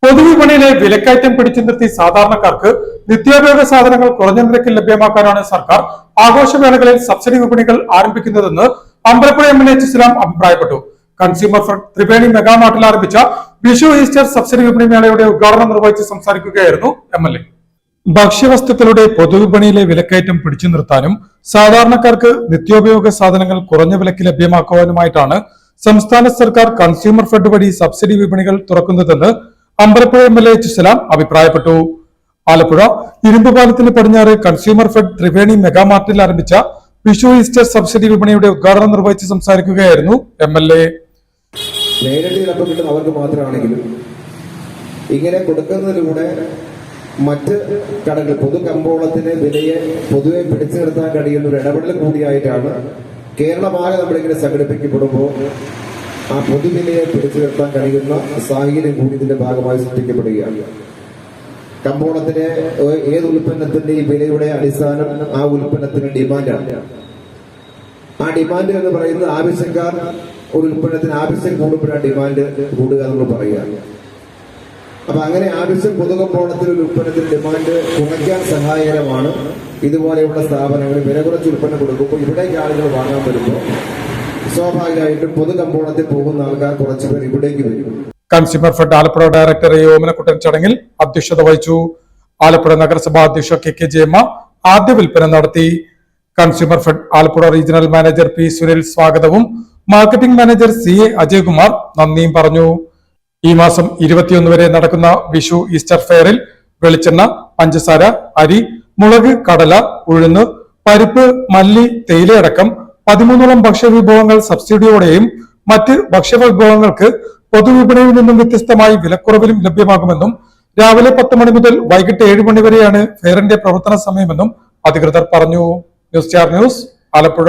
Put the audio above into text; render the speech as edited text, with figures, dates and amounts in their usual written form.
പൊതുവിപണിയിലെ വിലക്കയറ്റം പിടിച്ചു നിർത്തി സാധാരണക്കാർക്ക് നിത്യോപയോഗ സാധനങ്ങൾ കുറഞ്ഞ നിരക്കിൽ ലഭ്യമാക്കാനാണ് സർക്കാർ ആഘോഷവേളകളിൽ സബ്സിഡി വിപണികൾ ആരംഭിക്കുന്നതെന്ന് അമ്പലപ്പുഴ എംഎൽഎ ഇസ്ലാം അഭിപ്രായപ്പെട്ടു. കൺസ്യൂമർ ഫെഡ് ത്രിവേണി മെഗാമാർട്ടിൽ ആരംഭിച്ച വിഷു ഈസ്റ്റർ സബ്സിഡി വിപണി മേളയുടെ ഉദ്ഘാടനം നിർവഹിച്ച് സംസാരിക്കുകയായിരുന്നു എംഎൽഎ. ഭക്ഷ്യവസ്തുക്കളുടെ പൊതുവിപണിയിലെ വിലക്കയറ്റം പിടിച്ചു നിർത്താനും സാധാരണക്കാർക്ക് നിത്യോപയോഗ സാധനങ്ങൾ കുറഞ്ഞ വിലയ്ക്ക് ലഭ്യമാക്കുവാനുമായിട്ടാണ് സംസ്ഥാന സർക്കാർ കൺസ്യൂമർ ഫെഡ് വഴി സബ്സിഡി വിപണികൾ തുറക്കുന്നതെന്ന് അമ്പലപ്പുഴ എംഎൽഎ ഇസ്ലാം അഭിപ്രായപ്പെട്ടു. ആലപ്പുഴ ഇരുമ്പുപാലത്തിന് പടിഞ്ഞാറ് കൺസ്യൂമർ ഫെഡ് ത്രിവേണി മെഗാമാർട്ടിൽ ആരംഭിച്ച വിഷു ഈസ്റ്റർ സബ്സിഡി വിപണിയുടെ ഉദ്ഘാടനം നിർവഹിച്ച് സംസാരിക്കുകയായിരുന്നു എംഎൽഎ. നേരിട്ട് ചിലപ്പോൾ കിട്ടും അവർക്ക് മാത്രമാണെങ്കിലും ഇങ്ങനെ കൊടുക്കുന്നതിലൂടെ മറ്റ് കടകൾ പൊതു കമ്പോളത്തിന്റെ വിലയെ പൊതുവെ പിടിച്ചു നിർത്താൻ കഴിയുന്ന ഒരു ഇടപെടൽ കൂടിയായിട്ടാണ് കേരളമാകെ നമ്മളിങ്ങനെ സംഘടിപ്പിക്കപ്പെടുമ്പോൾ ആ പൊതുവിലയെ പിടിച്ചു നിർത്താൻ കഴിയുന്ന സാഹചര്യം കൂടി ഇതിന്റെ ഭാഗമായി സൃഷ്ടിക്കപ്പെടുകയാണ്. കമ്പോളത്തിലെ ഏത് ഉൽപ്പന്നത്തിന്റെയും വിലയുടെ അടിസ്ഥാനം ആ ഉൽപ്പന്നത്തിന് ഡിമാൻഡാണ്. ആ ഡിമാൻഡ് എന്ന് പറയുന്നത് ആവശ്യക്കാർ ഒരു ഉൽപ്പന്നത്തിന് ആവശ്യം കൂടുമ്പോഴാണ് ഡിമാൻഡ് കൂടുക എന്ന് പറയുക. അപ്പൊ അങ്ങനെ ആവശ്യം പൊതുകമ്പോളത്തിൽ ഒരു ഉൽപ്പന്നത്തിന് ഡിമാൻഡ് കുറയ്ക്കാൻ സഹായകരമാണ് ഇതുപോലെയുള്ള സ്ഥാപനങ്ങൾ വില കുറച്ച് ഉൽപ്പന്നം കൊടുക്കുമ്പോൾ ഇവിടേക്ക് ആളുകൾ വാങ്ങാൻ വരുമ്പോൾ സ്വാഭാവികമായിട്ടും പൊതുകമ്പോളത്തിൽ പോകുന്ന ആൾക്കാർ കുറച്ചുപേർ ഇവിടേക്ക് വരും. Consumer fed Alappuzha director A Omanakuttan ചടങ്ങിൽ അധ്യക്ഷത വഹിച്ചു. ആലപ്പുഴ നഗരസഭാ അധ്യക്ഷ കെ ജയമ്മ ആദ്യ വിൽപ്പന നടത്തി. Consumer fed Alappuzha regional manager P Sunil സ്വാഗതവും marketing manager C A Ajaykumar നന്ദിയും പറഞ്ഞു. ഈ മാസം 21 വരെ നടക്കുന്ന വിഷു ഈസ്റ്റർ ഫെയറിൽ വെളിച്ചെണ്ണ, പഞ്ചസാര, അരി, മുളക്, കടല, ഉഴുന്ന്, പരിപ്പ്, മല്ലി, തേയിലയടക്കം 13ഓളം ഭക്ഷ്യവിഭവങ്ങൾ സബ്സിഡിയോടെയും മറ്റ് ഭക്ഷ്യവിഭവങ്ങൾക്ക് പൊതുവിപണിയിൽ നിന്നും വ്യത്യസ്തമായി വിലക്കുറവിലും ലഭ്യമാകുമെന്നും രാവിലെ 10 മണി മുതൽ വൈകിട്ട് 7 മണി വരെയാണ് ഫെയറിന്റെ പ്രവർത്തന സമയമെന്നും അധികൃതർ പറഞ്ഞു. ന്യൂസ് ആലപ്പുഴ.